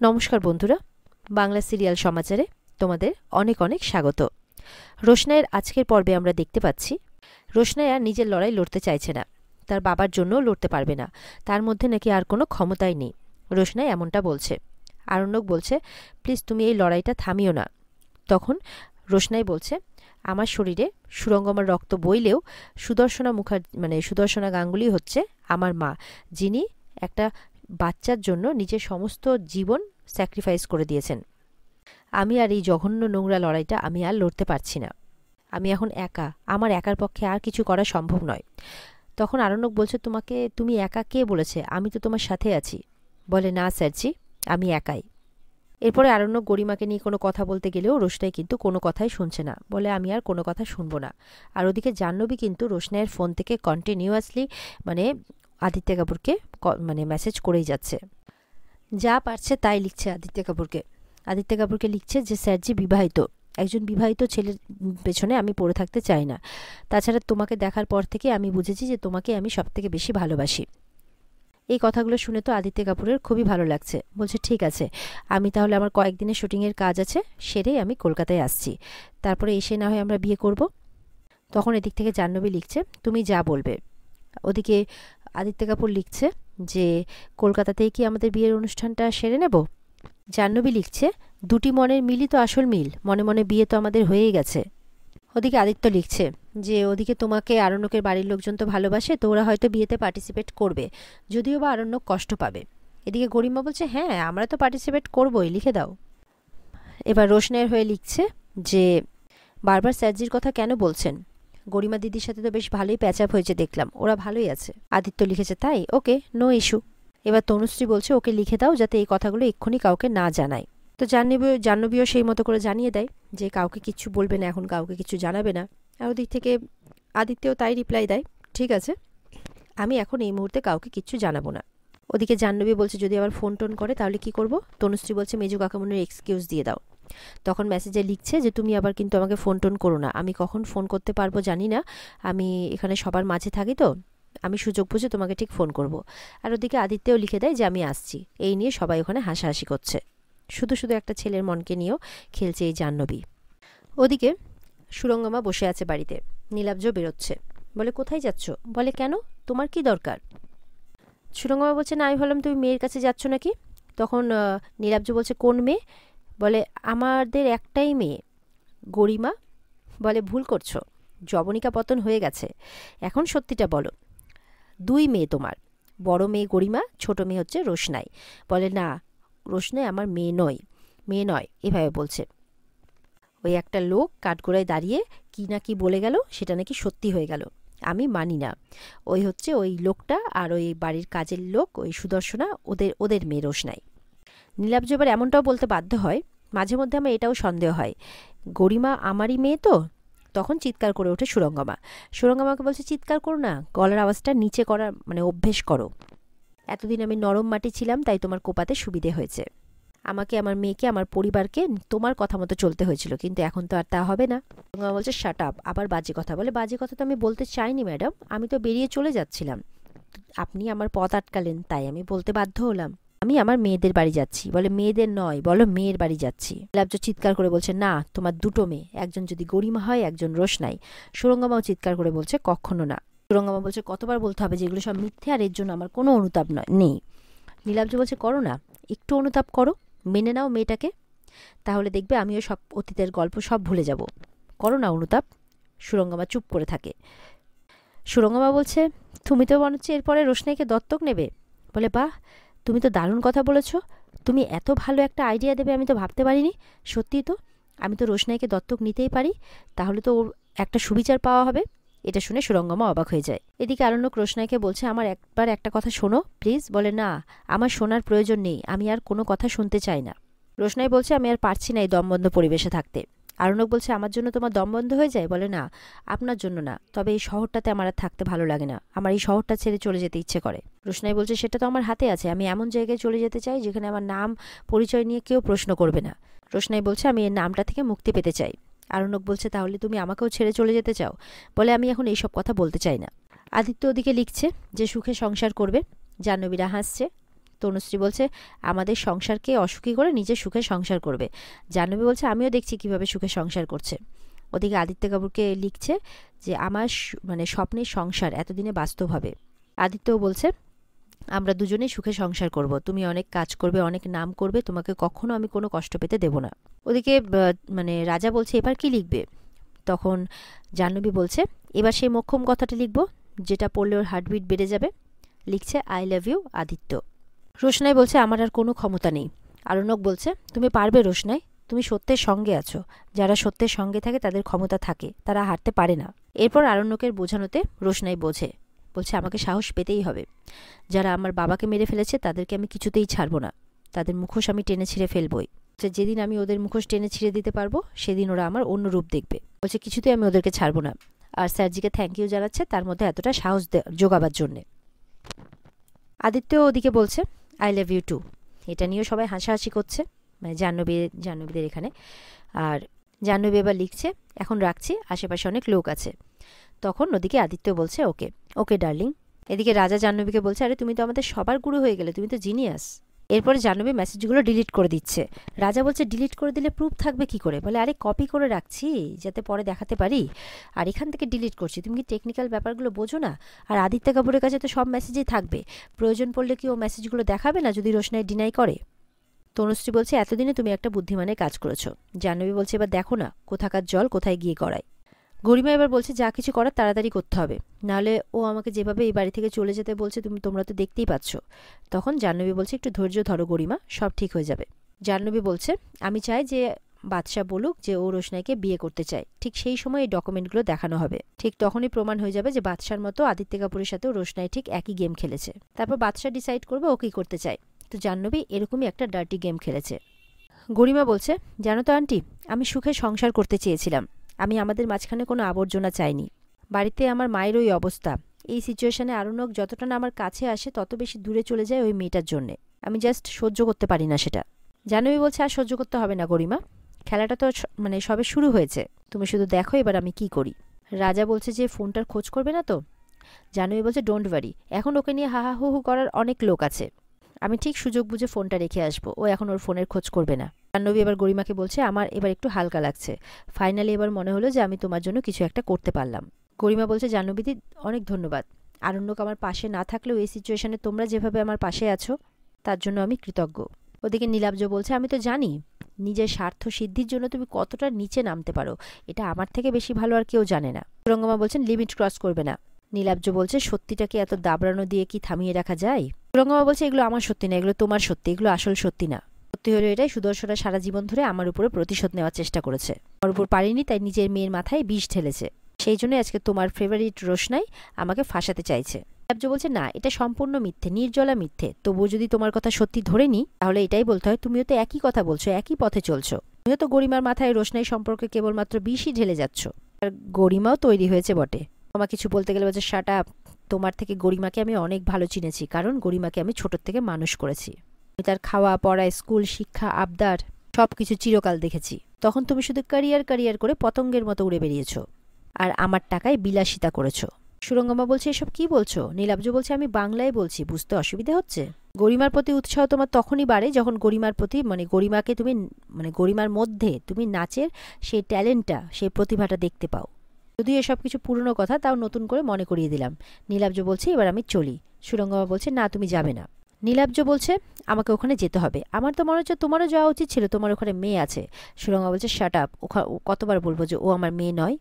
নমস্কার বন্ধুরা, বাংলা সিরিয়াল সমাচারে তোমাদের অনেক অনেক স্বাগত। রোশনাইয়ের আজকের পর্বে আমরা দেখতে পাচ্ছি রোশনাই আর নিজের লড়াই লড়তে চাইছে না, তার বাবার জন্যও লড়তে পারবে না, তার মধ্যে নাকি আর কোনো ক্ষমতাই নেই। রোশনাই এমনটা বলছে। আরণ্যক বলছে, প্লিজ তুমি এই লড়াইটা থামিও না। তখন রোশনাই বলছে, আমার শরীরে সুরঙ্গমার রক্ত বইলেও সুদর্শনা গাঙ্গুলি হচ্ছে আমার মা, যিনি একটা বাচ্চার জন্য নিজের সমস্ত জীবন স্যাক্রিফাইস করে দিয়েছেন। আমি আর এই জঘন্য নোংরা লড়াইটা আমি আর লড়তে পারছি না। আমি এখন একা, আমার একার পক্ষে আর কিছু করা সম্ভব নয়। তখন আরণ্যক বলছে, তুমি একা কে বলেছে? আমি তো তোমার সাথে আছি। বলে, না স্যারজি, আমি একাই। এরপরে আরণ্যক গরিমাকে নিয়ে কোনো কথা বলতে গেলেও রোশনাই কিন্তু কোনো কথাই শুনছে না, বলে আমি আর কোনো কথা শুনবো না। আর ওদিকে জাহ্নবী কিন্তু রোশনাইয়ের ফোন থেকে কন্টিনিউয়াসলি আদিত্য কাপুরকে মেসেজ করেই যাচ্ছে, যা পারছে তাই লিখছে আদিত্য কাপুরকে লিখছে যে স্যারজি বিবাহিত, একজন বিবাহিত ছেলের পেছনে আমি পড়ে থাকতে চাই না। তাছাড়া তোমাকে দেখার পর থেকে আমি বুঝেছি যে তোমাকে আমি সবথেকে বেশি ভালোবাসি। এই কথাগুলো শুনে তো আদিত্য কাপুরের খুবই ভালো লাগছে। বলছে, ঠিক আছে, আমি তাহলে আমার কয়েকদিনের শুটিংয়ের কাজ আছে, সেরেই আমি কলকাতায় আসছি, তারপরে এসে না হয় আমরা বিয়ে করব। তখন এদিক থেকে জাহ্নবী লিখছে, তুমি যা বলবে। ওদিকে আদিত্য কাপুর লিখছে যে কলকাতাতেই কি আমাদের বিয়ের অনুষ্ঠানটা সেরে নেব। জাহ্নবী লিখছে, দুটি মনের মিলই তো আসল মিল, মনে মনে বিয়ে তো আমাদের হয়েই গেছে। ওদিকে আদিত্য লিখছে যে ওদিকে তোমাকে আরণ্যকের বাড়ির লোকজন তো ভালোবাসে, তো ওরা হয়তো বিয়েতে পার্টিসিপেট করবে, যদিও বা আরণ্যক কষ্ট পাবে। এদিকে গরিমা বলছে, হ্যাঁ আমরা তো পার্টিসিপেট করবোই, লিখে দাও। এবার রোশনাইয়ের হয়ে লিখছে যে বারবার স্যারজির কথা কেন বলছেন? গরিমা দিদির সাথে তো বেশ ভালোই প্যাচ আপ হয়েছে দেখলাম, ওরা ভালোই আছে। আদিত্য লিখেছে, তাই? ওকে, নো ইস্যু। এবার তনুশ্রী বলছে, ওকে লিখে দাও যাতে এই কথাগুলো এক্ষুনি কাউকে না জানায়। তো জাহ্নবীও সেই মতো করে জানিয়ে দেয় যে কাউকে কিচ্ছু বলবে না, এখন কাউকে কিছু জানাবে না। আর ওদিক থেকে আদিত্যও তাই রিপ্লাই দেয়, ঠিক আছে, আমি এখন এই মুহূর্তে কাউকে কিচ্ছু জানাবো না। ওদিকে জাহ্নবী বলছে, যদি আবার ফোন টোন করে তাহলে কি করব? তনুশ্রী বলছে, মেজু কাকামুনির এক্সকিউজ দিয়ে দাও। তখন মেসেজে লিখছে যে তুমি আবার কিন্তু আমাকে ফোন টোন করো না, আমি কখন ফোন করতে পারবো জানি না, আমি এখানে সবার মাঝে থাকি, তো আমি সুযোগ বুঝে তোমাকে ঠিক ফোন করব। আর ওদিকে আদিত্যও লিখে দেয় যে আমি আসছি। এই নিয়ে সবাই ওখানে হাসাহাসি করছে। শুধু শুধু একটা ছেলের মনকে নিয়েও খেলছে এই জাহ্নবী। ওদিকে সুরঙ্গমা বসে আছে বাড়িতে, নীলাব্জ বেরোচ্ছে। বলে, কোথায় যাচ্ছ? বলে, কেন, তোমার কি দরকার? সুরঙ্গমা বলছে, না আমি ভাবলাম তুমি মেয়ের কাছে যাচ্ছ নাকি। তখন নীলাব্জ বলছে, কোন মেয়ে? বলে, আমাদের একটাই মেয়ে, গরিমা। বলে, ভুল করছো, যবনিকা পতন হয়ে গেছে, এখন সত্যিটা বলো। দুই মেয়ে তোমার, বড় মেয়ে গরিমা, ছোট মেয়ে হচ্ছে রোশনাই। বলে, না রোশনাই আমার মেয়ে নয় এভাবে বলছে। ওই একটা লোক কাঠগোড়ায় দাঁড়িয়ে কি না কি বলে গেল, সেটা নাকি সত্যি হয়ে গেল, আমি মানি না। ওই লোকটা আর ওই বাড়ির কাজের লোক, ওই সুদর্শনা, ওদের মেয়ে রোশনাই। নীলাব্জ এবার এমনটাও বলতে বাধ্য হয়, মাঝে মধ্যে আমার এটাও সন্দেহ হয়, গরিমা আমারই মেয়ে তো। তখন চিৎকার করে ওঠে সুরঙ্গমাকে বলছে, চিৎকার করো না, গলার আওয়াজটা নিচে করার অভ্যেস করো। এতদিন আমি নরম মাটি ছিলাম, তাই তোমার কোপাতে সুবিধে হয়েছে। আমাকে, আমার মেয়েকে, আমার পরিবারকে তোমার কথা মতো চলতে হয়েছিল, কিন্তু এখন তো আর তা হবে না। সুরঙ্গমা বলছে, শাট আপ, আবার বাজে কথা। বলে, বাজে কথা তো আমি বলতে চাইনি ম্যাডাম, আমি তো বেরিয়ে চলে যাচ্ছিলাম, আপনি আমার পথ আটকালেন, তাই আমি বলতে বাধ্য হলাম। আমি আমার মেয়েদের বাড়ি যাচ্ছি। বলে, মেয়েদের নয়, বলো মেয়ের বাড়ি যাচ্ছি। নীলাব্জ চিৎকার করে বলছে, না তোমার দুটো মেয়ে, একজন যদি গরিমা হয়, একজন রোশনাই। সুরঙ্গমাও চিৎকার করে বলছে, কখনো না। সুরঙ্গমা বলছে, কতবার বলতে হবে যে এগুলো সব মিথ্যে, আর এর জন্য আমার কোনো অনুতাপ নেই। নীলাব্জ বলছে, করো না, একটু অনুতাপ করো, মেনে নাও মেয়েটাকে, তাহলে দেখবে আমিও সব অতীতের গল্প সব ভুলে যাব, করো না অনুতাপ। সুরঙ্গমা চুপ করে থাকে। সুরঙ্গমা বলছে, তুমি তো মনে হচ্ছে এরপরে রোশনাইকে দত্তক নেবে। বলে, বাহ, তুমি তো দারুণ কথা বলেছ, তুমি এত ভালো একটা আইডিয়া দেবে আমি তো ভাবতে পারিনি। সত্যিই তো, আমি তো রোশনাইকে দত্তক নিতেই পারি, তাহলে তো ওর একটা সুবিচার পাওয়া হবে। এটা শুনে সুরঙ্গমা অবাক হয়ে যায়। এদিকে আরণ্যক রোশনাইকে বলছে, আমার একবার একটা কথা শোনো প্লিজ। বলে, না আমার শোনার প্রয়োজন নেই, আমি আর কোনো কথা শুনতে চাই না। রোশনাই বলছে, আমি আর পারছি না এই দমবন্ধ পরিবেশে থাকতে। আরণ্যক বলছে, আমার জন্য তোমার দম বন্ধ হয়ে যায়? বলে, না আপনার জন্য না, তবে এই শহরটাতে আমার আর থাকতে ভালো লাগে না, আমার এই শহরটা ছেড়ে চলে যেতে ইচ্ছে করে। রোশনাই বলছে, সেটা তো আমার হাতে আছে, আমি এমন জায়গায় চলে যেতে চাই যেখানে আমার নাম পরিচয় নিয়ে কেউ প্রশ্ন করবে না। রোশনাই বলছে, আমি এই নামটা থেকে মুক্তি পেতে চাই। আরণ্যক বলছে, তাহলে তুমি আমাকেও ছেড়ে চলে যেতে চাও? বলে, আমি এখন এইসব কথা বলতে চাই না। আদিত্য ওদিকে লিখছে যে সুখে সংসার করবে। জাহ্নবীরা হাসছে। তনুশ্রী বলছে আমাদের সংসারকে অসুখী করে নিজের সুখে সংসার করবে। জাহ্নবী বলছে আমিও দেখছি কিভাবে সুখে সংসার করছে। ওদিকে আদিত্য কাপুরকে লিখছে যে আমার মানে স্বপ্নের সংসার এতদিনে বাস্তব হবে। আদিত্যও বলছে আমরা দুজনেই সুখে সংসার করব, তুমি অনেক কাজ করবে, অনেক নাম করবে, তোমাকে কখনো আমি কোনো কষ্ট পেতে দেব না। ওদিকে মানে রাজা বলছে এবার কি লিখবে? তখন জাহ্নবী বলছে এবার সেই মোক্ষম কথাটা লিখব, যেটা পড়লে ওর হার্টবিট বেড়ে যাবে। লিখছে আই লাভ ইউ আদিত্য। রোশনাই বলছে আমার আর কোনো ক্ষমতা নেই। আরণ্যক বলছে তুমি পারবে রোশনাই, তুমি সত্যের সঙ্গে আছো, যারা সত্যের সঙ্গে থাকে তাদের ক্ষমতা থাকে, তারা হারতে পারে না। এরপর আরণ্যকের বোঝানোতে রোশনাই বোঝে, বলছে আমাকে সাহস পেতেই হবে। যারা আমার বাবাকে মেরে ফেলেছে তাদেরকে আমি কিছুতেই ছাড়বো না, তাদের মুখোশ আমি টেনে ছিঁড়ে ফেলবই। যেদিন আমি ওদের মুখোশ টেনে ছিঁড়ে দিতে পারবো সেদিন ওরা আমার অন্য রূপ দেখবে। বলছে কিছুতেই আমি ওদেরকে ছাড়বো না। আর স্যারজিকে থ্যাংক ইউ জানাচ্ছে তার মধ্যে এতটা সাহস জোগাবার জন্যে। আদিত্য ওদিকে বলছে আই লাভ ইউ টু। এটা নিয়েও সবাই হাসাহাসি করছে, মানে জাহ্নবীদের এখানে। আর জাহ্নবী এবার লিখছে এখন রাখছি, আশেপাশে অনেক লোক আছে। তখন ওদিকে আদিত্য বলছে ওকে ওকে ডার্লিং। এদিকে রাজা জাহ্নবীকে বলছে আরে তুমি তো আমাদের সবার গুরু হয়ে গেলে, তুমি তো জিনিয়াস। এরপরে জাহ্নবী মেসেজগুলো ডিলিট করে দিচ্ছে। রাজা বলছে ডিলিট করে দিলে প্রুফ থাকবে কি করে? বলে আরে কপি করে রাখছি যাতে পরে দেখাতে পারি, আর এখান থেকে ডিলিট করছি। তুমি কি টেকনিক্যাল ব্যাপারগুলো বোঝো না? আর আদিত্য কাপুরের কাছে তো সব মেসেজই থাকবে, প্রয়োজন পড়লে কি ও মেসেজগুলো দেখাবে না যদি রোশনাই ডিনাই করে? তনুশ্রী বলছে এতদিনে তুমি একটা বুদ্ধিমানের কাজ করেছো। জাহ্নবী বলছে এবার দেখো না কোথাকার জল কোথায় গিয়ে গড়ায়। গরিমা এবার বলছে যা কিছু করার তাড়াতাড়ি করতে হবে, নাহলে ও আমাকে যেভাবে এই বাড়ি থেকে চলে যেতে বলছে তোমরা তো দেখতেই পাচ্ছ। তখন জাহ্নবী বলছে একটু ধৈর্য ধরো গরিমা, সব ঠিক হয়ে যাবে। জাহ্নবী বলছে আমি চাই যে বাদশাহ বলুক যে ও রোশনাইকে বিয়ে করতে চায়, ঠিক সেই সময় এই ডকুমেন্টগুলো দেখানো হবে। ঠিক তখনই প্রমাণ হয়ে যাবে যে বাদশার মতো আদিত্য কাপুরের সাথেও রোশনাই ঠিক একই গেম খেলেছে। তারপর বাদশাহ ডিসাইড করবে ও কী করতে চায়। তো জাহ্নবী এরকমই একটা ডার্টি গেম খেলেছে। গরিমা বলছে জানো তো আন্টি, আমি সুখে সংসার করতে চেয়েছিলাম, আমি আমাদের মাঝখানে কোনো আবর্জনা চাইনি। বাড়িতে আমার মায়ের ওই অবস্থা, এই সিচুয়েশনে আরণ্যক যতটা না আমার কাছে আসে তত বেশি দূরে চলে যায় ওই মেয়েটার জন্যে। আমি জাস্ট সহ্য করতে পারি না সেটা। জাহ্নবী বলছে আর সহ্য করতে হবে না গরিমা, খেলাটা তো মানে সবে শুরু হয়েছে, তুমি শুধু দেখো এবার আমি কি করি। রাজা বলছে যে ফোনটার খোঁজ করবে না তো? জাহ্নবী বলছে ডোন্ট ওয়ারি, এখন ওকে নিয়ে হাহা হু হু করার অনেক লোক আছে, আমি ঠিক সুযোগ বুঝে ফোনটা রেখে আসবো, ও এখন ওর ফোনের খোঁজ করবে না। জাহ্নবী এবার গরিমাকে বলছে আমার এবার একটু হালকা লাগছে, ফাইনালি এবার মনে হলো যে আমি তোমার জন্য কিছু একটা করতে পারলাম। গরিমা বলছে জাহ্নবীদি অনেক ধন্যবাদ, আরণ্যক আমার পাশে না থাকলেও এই সিচুয়েশনে তোমরা যেভাবে আমার পাশে আছো তার জন্য আমি কৃতজ্ঞ। ওদিকে নীলাব্জ বলছে আমি তো জানি নিজের স্বার্থ সিদ্ধির জন্য তুমি কতটা নিচে নামতে পারো, এটা আমার থেকে বেশি ভালো আর কেউ জানে না। সুরঙ্গমা বলছেন লিমিট ক্রস করবে না। নীলাব্জ বলছে সত্যিটাকে এত দাবড়ানো দিয়ে কি থামিয়ে রাখা যায়? সুরঙ্গমা বলছে এগুলো আমার সত্যি না, এগুলো তোমার সত্যি, এগুলো আসল সত্যি না। সত্যি হলো এটাই সুদর্শনা সারা জীবন ধরে আমার উপরে প্রতিশোধ নেওয়ার চেষ্টা করেছে, আমার উপর পারিনি তাই নিজের মেয়ের মাথায় বিষ ঢেলেছে, সেই জন্য আজকে তোমার ফেভারিট রোশনাই আমাকে ফাঁসাতে চাইছে। নীলাব্জ বলছে না, এটা সম্পূর্ণ মিথ্যে, নির্জলা মিথ্যে। তবুও যদি তোমার কথা সত্যি ধরে নি তাহলে এটাই বলতে হয় তুমিও তো একই কথা বলছো, একই পথে চলছো, তুমিও তো গরিমার মাথায় রোশনাই সম্পর্কে কেবলমাত্র বিষই ঢেলে যাচ্ছ। আর গরিমাও তৈরি হয়েছে বটে। তোমার কিছু বলতে গেলে বলছে শাট আপ, তোমার থেকে গরিমাকে আমি অনেক ভালো চিনেছি, কারণ গরিমাকে আমি ছোট থেকে মানুষ করেছি, আমি তার খাওয়া পড়া স্কুল শিক্ষা আবদার সবকিছু চিরকাল দেখেছি। তখন তুমি শুধু ক্যারিয়ার ক্যারিয়ার করে পতঙ্গের মতো উড়ে বেরিয়েছ আর আমার টাকায় বিলাসিতা করেছো। সুরঙ্গমা বলছে এসব কি বলছো? নীলাব্জ বলছে আমি বাংলায় বলছি, বুঝতে অসুবিধা হচ্ছে? গরিমার প্রতি উৎসাহ তোমার তখনই বাড়ে যখন গরিমার প্রতি গরিমাকে তুমি গরিমার মধ্যে তুমি নাচের সেই ট্যালেন্টটা সেই প্রতিভাটা দেখতে পাও। যদিও এসব কিছু পুরনো কথা, তাও নতুন করে মনে করিয়ে দিলাম। নীলাব্জ বলছে এবার আমি চলি। সুরঙ্গমা বলছে না তুমি যাবে না। নীলাব্জ বলছে আমাকে ওখানে যেতে হবে, আমার তো মনে হচ্ছে তোমারও যাওয়া উচিত ছিল, তোমার ওখানে মেয়ে আছে। সুরঙ্গমা বলছে শাট আপ, কতবার বলবো যে ও আমার মেয়ে নয়,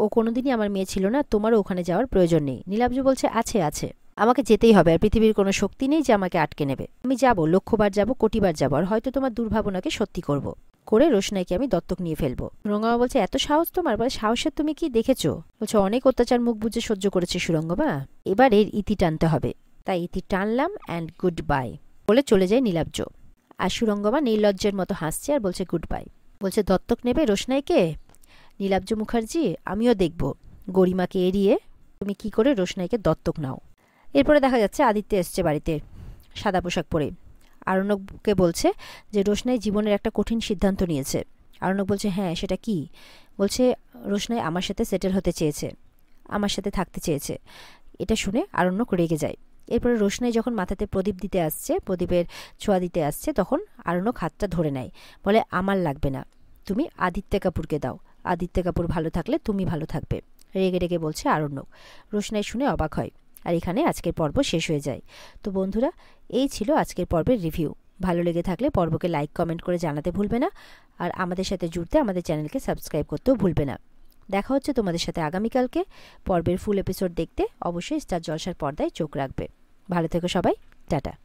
ও কোনোদিনই আমার মেয়ে ছিল না, তোমারও ওখানে যাওয়ার প্রয়োজন নেই। নীলাব্জ বলছে আছে আছে, আমাকে যেতেই হবে, আর পৃথিবীর কোনো শক্তি নেই যে আমাকে আটকে নেবে। আমি যাব, লক্ষবার যাব, কোটিবার যাব, আর হয়তো তোমার দুর্ভাবনাকে সত্যি করব, করে রোশনাইকে আমি দত্তক নিয়ে ফেলবো। সুরঙ্গমা বলছে এত সাহস তোমার? বলে সাহসের তুমি কি দেখেছো? বলছে অনেক অত্যাচার মুখ বুঝে সহ্য করেছে সুরঙ্গমা, এবার এর ইতি টানতে হবে, তাই ইতি টানলাম অ্যান্ড গুড বাই বলে চলে যায় নীলাব্জ। আর সুরঙ্গমা নির্লজ্জের মতো হাসছে আর বলছে গুড বাই। বলছে দত্তক নেবে রোশনাইকে? নীলাব্জ মুখার্জি আমিও দেখব গরিমাকে এড়িয়ে তুমি কি করে রোশনাইকে দত্তক নাও। এরপরে দেখা যাচ্ছে আদিত্য এসছে বাড়িতে সাদা পোশাক পরে। আরণ্যককে বলছে যে রোশনাই জীবনের একটা কঠিন সিদ্ধান্ত নিয়েছে। আরণ্যক বলছে হ্যাঁ সেটা কি? বলছে রোশনাই আমার সাথে সেটেল হতে চেয়েছে, আমার সাথে থাকতে চেয়েছে। এটা শুনে আরণ্যক রেগে যায়। এরপরে রোশনাই যখন মাথাতে প্রদীপ দিতে আসছে, প্রদীপের ছোঁয়া দিতে আসছে, তখন আরণ্যক হাতটা ধরে নেয়, বলে আমার লাগবে না, তুমি আদিত্য কাপুরকে দাও, আদিত্য কাপুর ভালো থাকলে তুমি ভালো থাকবে, রেগে রেগে বলছে আরণ্যক। রোশনাই শুনে অবাক হয়। আর এখানে আজকের পর্ব শেষ হয়ে যায়। তো বন্ধুরা, এই ছিল আজকের পর্বের রিভিউ। ভালো লেগে থাকলে পর্বকে লাইক কমেন্ট করে জানাতে ভুলবে না, আর আমাদের সাথে জুড়তে আমাদের চ্যানেলকে সাবস্ক্রাইব করতেও ভুলবে না। দেখা হচ্ছে তোমাদের সাথে আগামীকালকে। পর্বের ফুল এপিসোড দেখতে অবশ্যই স্টার জলসার পর্দায় চোখ রাখবে। ভালো থেকো সবাই, টাটা।